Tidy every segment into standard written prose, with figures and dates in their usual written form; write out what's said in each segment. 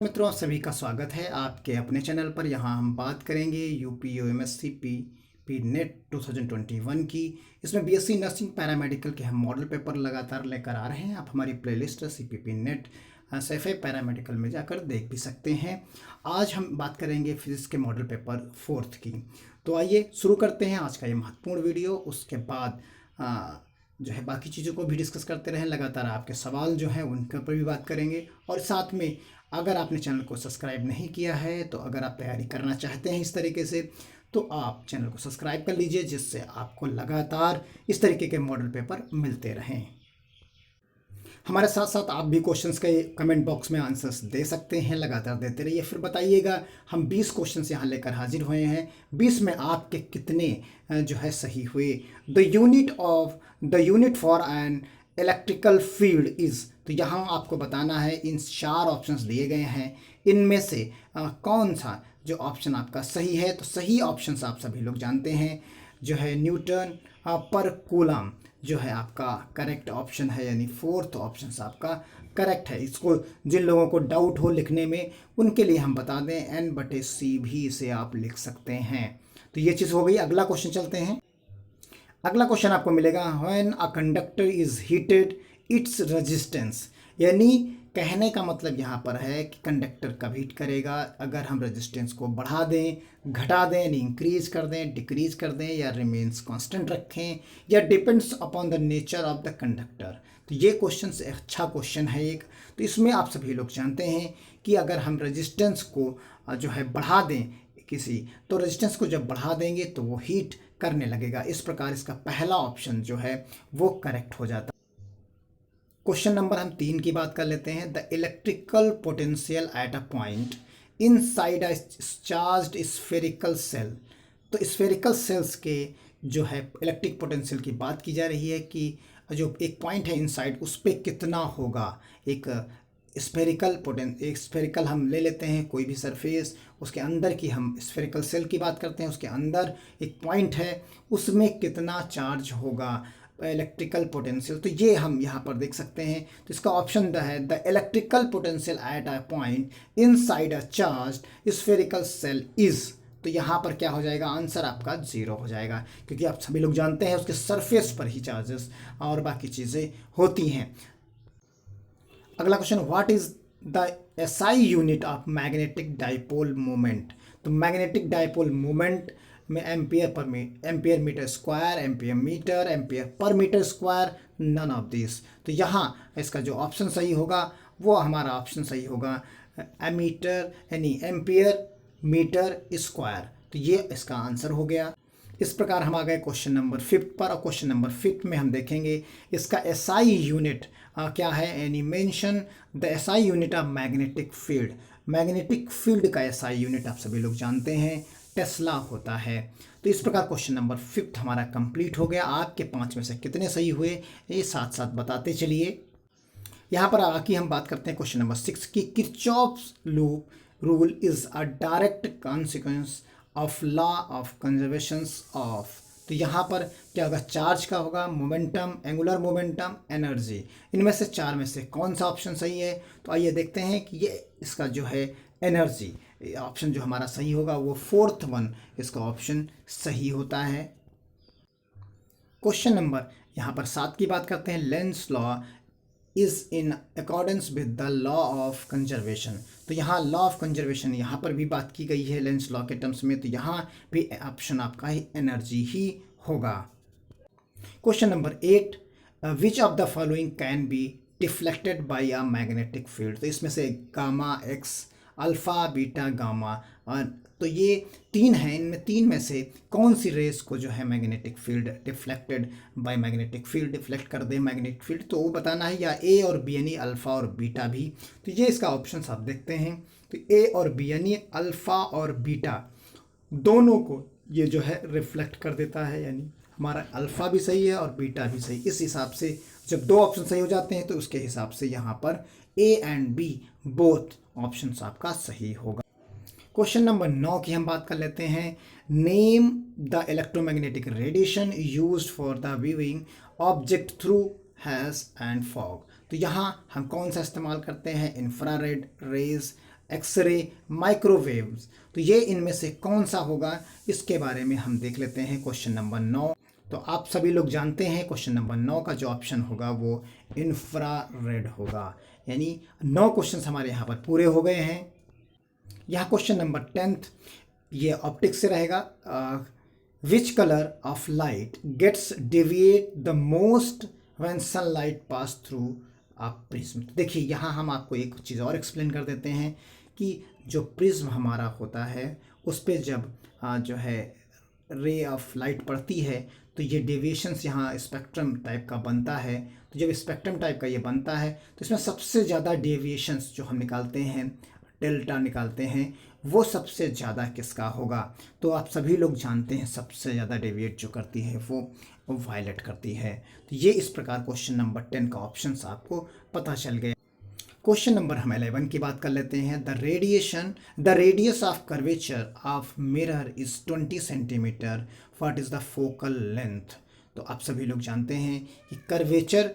मित्रों, सभी का स्वागत है आपके अपने चैनल पर। यहाँ हम बात करेंगे यूपी यूएमएससी पी नेट 2021 की। इसमें बीएससी नर्सिंग पैरामेडिकल के हम मॉडल पेपर लगातार लेकर आ रहे हैं। आप हमारी प्लेलिस्ट सीपीपी नेट सेफे पैरामेडिकल में जाकर देख भी सकते हैं। आज हम बात करेंगे फिजिक्स के मॉडल पेपर 4th की। तो आइए शुरू करते हैं आज का ये महत्वपूर्ण वीडियो। उसके बाद जो है बाकी चीज़ों को भी डिस्कस करते रहें। लगातार आपके सवाल जो हैं उनके ऊपर भी बात करेंगे। और साथ में अगर आपने चैनल को सब्सक्राइब नहीं किया है, तो अगर आप तैयारी करना चाहते हैं इस तरीके से, तो आप चैनल को सब्सक्राइब कर लीजिए, जिससे आपको लगातार इस तरीके के मॉडल पेपर मिलते रहें। हमारे साथ साथ आप भी क्वेश्चंस के कमेंट बॉक्स में आंसर्स दे सकते हैं, लगातार देते रहिए। फिर बताइएगा, हम 20 क्वेश्चंस यहाँ लेकर हाजिर हुए हैं, 20 में आपके कितने जो है सही हुए। The unit for an electrical field is, तो यहाँ आपको बताना है। इन 4 ऑप्शंस दिए गए हैं, इनमें से कौन सा जो ऑप्शन आपका सही है। तो सही ऑप्शंस आप सभी लोग जानते हैं, जो है न्यूटन पर कूलम जो है आपका करेक्ट ऑप्शन है, यानी 4th ऑप्शन आपका करेक्ट है। इसको जिन लोगों को डाउट हो लिखने में, उनके लिए हम बता दें N/C भी इसे आप लिख सकते हैं। तो ये चीज़ हो गई। अगला क्वेश्चन चलते हैं। अगला क्वेश्चन आपको मिलेगा, when a conductor is heated its resistance, यानी कहने का मतलब यहाँ पर है कि कंडक्टर कब हीट करेगा अगर हम रेजिस्टेंस को बढ़ा दें, घटा दें, यानी इंक्रीज कर दें, डिक्रीज कर दें, या रिमेन्स कांस्टेंट रखें, या depends upon the nature of the conductor. तो ये क्वेश्चन अच्छा क्वेश्चन है एक। तो इसमें आप सभी लोग जानते हैं कि अगर हम रेजिस्टेंस को जो है बढ़ा दें तो रेजिस्टेंस को जब बढ़ा देंगे तो वो हीट करने लगेगा। इस प्रकार इसका पहला ऑप्शन जो है वो करेक्ट हो जाता है। क्वेश्चन नंबर हम 3 की बात कर लेते हैं। The electrical potential at a point inside a charged spherical shell, तो स्फेरिकल सेल्स के जो है इलेक्ट्रिक पोटेंशियल की बात की जा रही है कि जो एक पॉइंट है इनसाइड, उस पर कितना होगा। एक स्फेरिकल हम ले लेते हैं कोई भी सरफेस, उसके अंदर की हम स्फेरिकल सेल की बात करते हैं, उसके अंदर एक पॉइंट है, उसमें कितना चार्ज होगा इलेक्ट्रिकल पोटेंशियल। तो ये हम यहाँ पर देख सकते हैं। तो इसका ऑप्शन है the electrical potential at a point inside a charged spherical shell is. तो यहाँ पर क्या हो जाएगा, आंसर आपका 0 हो जाएगा, क्योंकि आप सभी लोग जानते हैं उसके सरफेस पर ही चार्जेस और बाकी चीज़ें होती हैं। अगला question, what is the SI unit of magnetic dipole moment. तो मैग्नेटिक डाइपोल मोमेंट में ampere metre square, ampere per metre square, none of this. तो यहाँ इसका जो ऑप्शन सही होगा वो हमारा ऑप्शन सही होगा एमीटर, यानी एम्पियर मीटर स्क्वायर। तो ये इसका आंसर हो गया। इस प्रकार हम आ गए क्वेश्चन नंबर 5 पर। और क्वेश्चन नंबर 5 में हम देखेंगे इसका एसआई यूनिट क्या है। Any mention the SI unit of magnetic field. Magnetic field का एसआई यूनिट आप सभी लोग जानते हैं, टेस्ला होता है। तो इस प्रकार क्वेश्चन नंबर 5 हमारा कंप्लीट हो गया। आपके 5 में से कितने सही हुए ये साथ साथ बताते चलिए। यहाँ पर आके हम बात करते हैं क्वेश्चन नंबर 6 की। Kirchhoff's loop rule is a direct consequence of law of conservation of. तो यहाँ पर क्या होगा, चार्ज का होगा, मोमेंटम, एंगुलर मोमेंटम, एनर्जी। इनमें से 4 में से कौन सा ऑप्शन सही है। तो आइए देखते हैं कि ये इसका जो है एनर्जी ऑप्शन जो हमारा सही होगा वो 4th वन इसका ऑप्शन सही होता है। क्वेश्चन नंबर यहाँ पर 7 की बात करते हैं। Lenz law is in accordance with the law of conservation. तो यहाँ लॉ ऑफ कंजर्वेशन यहाँ पर भी बात की गई है लेंस लॉ के टर्म्स में। तो यहाँ भी ऑप्शन आपका ही एनर्जी ही होगा। Question number 8, which of the following can be deflected by a magnetic field. तो इसमें से gamma x, alpha, beta, gamma, और तो ये 3 हैं। इनमें 3 में से कौन सी रेस को जो है magnetic field deflected by magnetic field, deflect कर दे मैग्नेटिक फील्ड, तो वो बताना है। या ए और बी यानी अल्फ़ा और बीटा भी। तो ये इसका ऑप्शन आप देखते हैं। तो ए और बी यानी अल्फ़ा और बीटा दोनों को ये जो है रिफ्लेक्ट कर देता है, यानी हमारा अल्फ़ा भी सही है और बीटा भी सही। इस हिसाब से जब 2 ऑप्शन सही हो जाते हैं तो उसके हिसाब से यहाँ पर A and B both option आपका सही होगा। क्वेश्चन नंबर 9 की हम बात कर लेते हैं। Name the electromagnetic radiation used for the viewing object through has and fog. तो यहाँ हम कौन सा इस्तेमाल करते हैं, इंफ्रारेड रेज, एक्सरे, माइक्रोवेव्स। तो ये इनमें से कौन सा होगा, इसके बारे में हम देख लेते हैं क्वेश्चन नंबर 9। तो आप सभी लोग जानते हैं क्वेश्चन नंबर 9 का जो ऑप्शन होगा वो इंफ्रारेड होगा। यानी 9 क्वेश्चंस हमारे यहाँ पर पूरे हो गए हैं। यहाँ क्वेश्चन नंबर 10th, ये ऑप्टिक्स से रहेगा। Which colour of light gets deviate the most when sunlight pass through a prism. देखिए यहाँ हम आपको एक चीज़ और एक्सप्लेन कर देते हैं कि जो प्रिज्म हमारा होता है उस पर जब जो है रे ऑफ लाइट पड़ती है तो ये डेविएशंस यहाँ स्पेक्ट्रम टाइप का बनता है। तो जब स्पेक्ट्रम टाइप का ये बनता है तो इसमें सबसे ज़्यादा डेविएशंस जो हम निकालते हैं, डेल्टा निकालते हैं, वो सबसे ज़्यादा किसका होगा। तो आप सभी लोग जानते हैं सबसे ज़्यादा डेविएट जो करती है वो वायलेट करती है। तो ये इस प्रकार क्वेश्चन नंबर 10 का ऑप्शंस आपको पता चल गए। क्वेश्चन नंबर हम 11 की बात कर लेते हैं। The radius of curvature of mirror is 20 centimetre, what is the focal length. तो आप सभी लोग जानते हैं कि कर्वेचर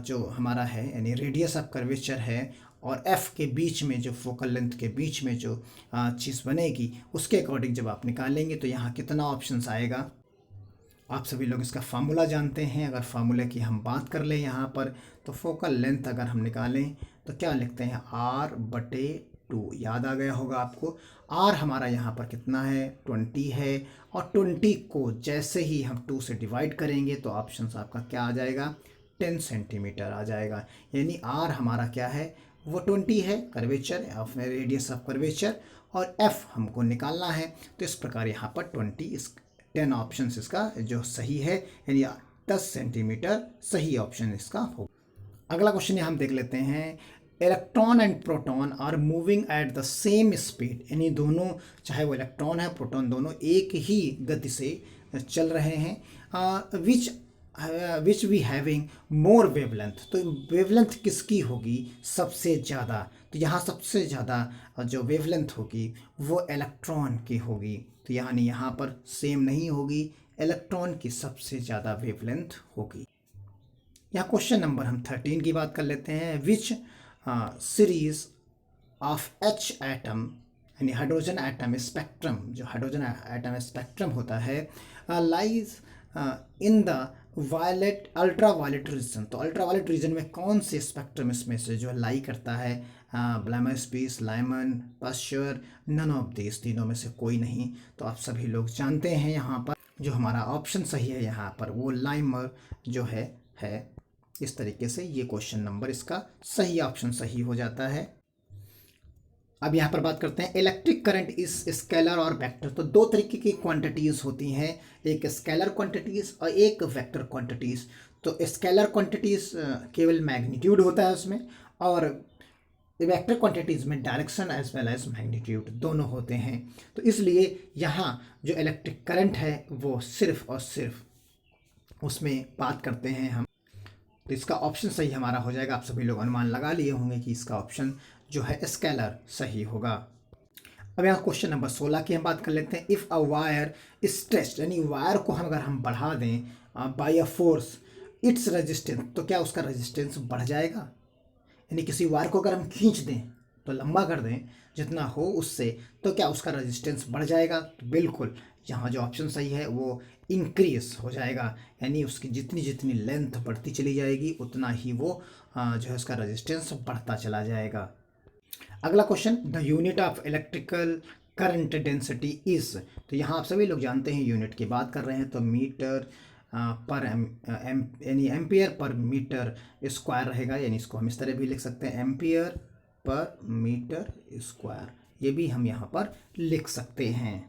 जो हमारा है यानी रेडियस ऑफ कर्वेचर है और एफ के बीच में जो फोकल लेंथ के बीच में जो चीज़ बनेगी उसके अकॉर्डिंग जब आप निकालेंगे तो यहाँ कितना ऑप्शंस आएगा। आप सभी लोग इसका फार्मूला जानते हैं। अगर फार्मूले की हम बात कर लें यहाँ पर तो फोकल लेंथ अगर हम निकालें तो क्या लिखते हैं, R/2। याद आ गया होगा आपको। R हमारा यहाँ पर कितना है, 20 है। और 20 को जैसे ही हम 2 से डिवाइड करेंगे तो ऑप्शंस आपका क्या आ जाएगा, 10 सेंटीमीटर आ जाएगा। यानी R हमारा क्या है, वो 20 है, curvature of radius of curvature, और F हमको निकालना है। तो इस प्रकार यहाँ पर 10 ऑप्शन इसका जो सही है, यानी 10 सेंटीमीटर सही ऑप्शन इसका हो। अगला क्वेश्चन हम देख लेते हैं। Electron and proton are moving at the same speed, यानी दोनों, चाहे वो इलेक्ट्रॉन है प्रोटॉन, दोनों एक ही गति से चल रहे हैं। Which we having more wavelength. तो वेवलेंथ किसकी होगी सबसे ज़्यादा। तो यहाँ सबसे ज़्यादा जो वेवलेंथ होगी वो इलेक्ट्रॉन की होगी। तो यानी यहाँ पर सेम नहीं होगी, इलेक्ट्रॉन की सबसे ज़्यादा वेवलेंथ होगी। यहाँ क्वेश्चन नंबर हम 13 की बात कर लेते हैं। Which series of H atom, यानी हाइड्रोजन एटम स्पेक्ट्रम, जो हाइड्रोजन एटम स्पेक्ट्रम होता है, lies in the violet ultra violet region. तो अल्ट्रा वायलेट रीजन में कौन से स्पेक्ट्रम इसमें से जो लाई करता है, ब्लैमस पीस, Lyman, Pasteur, none of this, तीनों में से कोई नहीं। तो आप सभी लोग जानते हैं यहाँ पर जो हमारा ऑप्शन सही है यहाँ पर वो लाइमर जो है इस तरीके से ये क्वेश्चन नंबर इसका सही ऑप्शन सही हो जाता है। अब यहाँ पर बात करते हैं इलेक्ट्रिक करंट इज स्केलर और वेक्टर। तो दो तरीके की क्वांटिटीज होती हैं, एक स्केलर क्वांटिटीज और एक वेक्टर क्वांटिटीज। तो स्केलर क्वांटिटीज केवल मैग्नीट्यूड होता है उसमें, और वेक्टर क्वांटिटीज में direction as well as magnitude दोनों होते हैं। तो इसलिए यहाँ जो इलेक्ट्रिक करंट है वो सिर्फ और सिर्फ उसमें बात करते हैं हम। तो इसका ऑप्शन सही हमारा हो जाएगा। आप सभी लोग अनुमान लगा लिए होंगे कि इसका ऑप्शन जो है स्केलर सही होगा। अब यहाँ क्वेश्चन नंबर 16 की हम बात कर लेते हैं। इफ़ अ वायर स्ट्रेच्ड, यानी वायर को अगर हम बढ़ा दें by a force its resistance, तो क्या उसका रेजिस्टेंस बढ़ जाएगा। यानी किसी वायर को अगर हम खींच दें तो लंबा कर दें जितना हो उससे, तो क्या उसका रेजिस्टेंस बढ़ जाएगा। तो बिल्कुल यहाँ जो ऑप्शन सही है वो इंक्रीज हो जाएगा, यानी उसकी जितनी जितनी लेंथ बढ़ती चली जाएगी उतना ही वो जो है उसका रेजिस्टेंस बढ़ता चला जाएगा। अगला question, the unit of electrical current density is. तो यहाँ आप सभी लोग जानते हैं यूनिट की बात कर रहे हैं तो मीटर पर यानी एम्पियर पर मीटर स्क्वायर रहेगा, यानी इसको हम इस तरह भी लिख सकते हैं एम्पियर पर मीटर स्क्वायर, ये भी हम यहाँ पर लिख सकते हैं।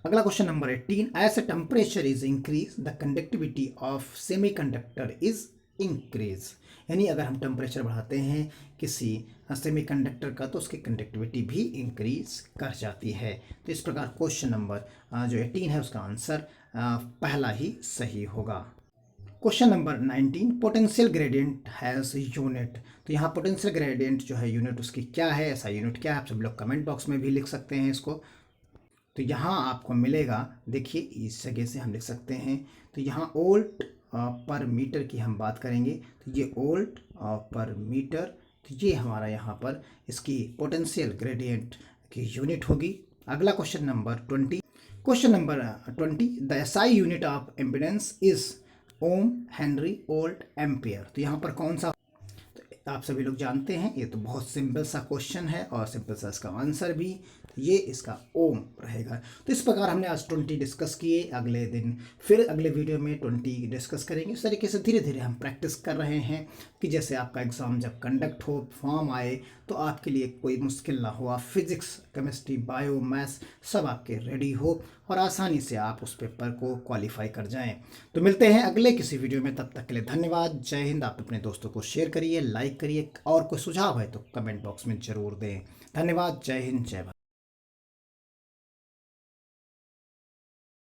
अगला question number 18, as temperature is increase the conductivity of semiconductor is increase. यानी अगर हम टेम्परेचर बढ़ाते हैं किसी सेमीकंडक्टर का तो उसकी कंडक्टिविटी भी इंक्रीज कर जाती है। तो इस प्रकार क्वेश्चन नंबर जो 18 है उसका आंसर पहला ही सही होगा। Question number 19, potential gradient has unit. तो यहाँ पोटेंशियल ग्रेडियंट जो है यूनिट उसकी क्या है, ऐसा यूनिट क्या है, आप सब लोग कमेंट बॉक्स में भी लिख सकते हैं इसको। तो यहाँ आपको मिलेगा, देखिए इस जगह से हम लिख सकते हैं। तो यहाँ वोल्ट पर मीटर की हम बात करेंगे तो ये वोल्ट पर मीटर, तो तो ये हमारा यहाँ पर इसकी पोटेंशियल ग्रेडियंट की यूनिट होगी। अगला question number 20। Question number 20, the SI unit of impedance is ohm, henry, volt, ampere. तो यहाँ पर कौन सा, तो आप सभी लोग जानते हैं, ये तो बहुत सिंपल सा क्वेश्चन है और सिंपल सा इसका आंसर भी, ये इसका ओम रहेगा। तो इस प्रकार हमने आज 20 डिस्कस किए। अगले दिन फिर अगले वीडियो में 20 डिस्कस करेंगे। इस तरीके से धीरे धीरे हम प्रैक्टिस कर रहे हैं कि जैसे आपका एग्ज़ाम जब कंडक्ट हो, फॉर्म आए, तो आपके लिए कोई मुश्किल ना हो, आप फिजिक्स, केमिस्ट्री, बायो, मैथ्स सब आपके रेडी हो और आसानी से आप उस पेपर को क्वालिफाई कर जाएं। तो मिलते हैं अगले किसी वीडियो में, तब तक के लिए धन्यवाद। जय हिंद। आप अपने दोस्तों को शेयर करिए, लाइक करिए और कोई सुझाव है तो कमेंट बॉक्स में ज़रूर दें। धन्यवाद। जय हिंद, जय भारत।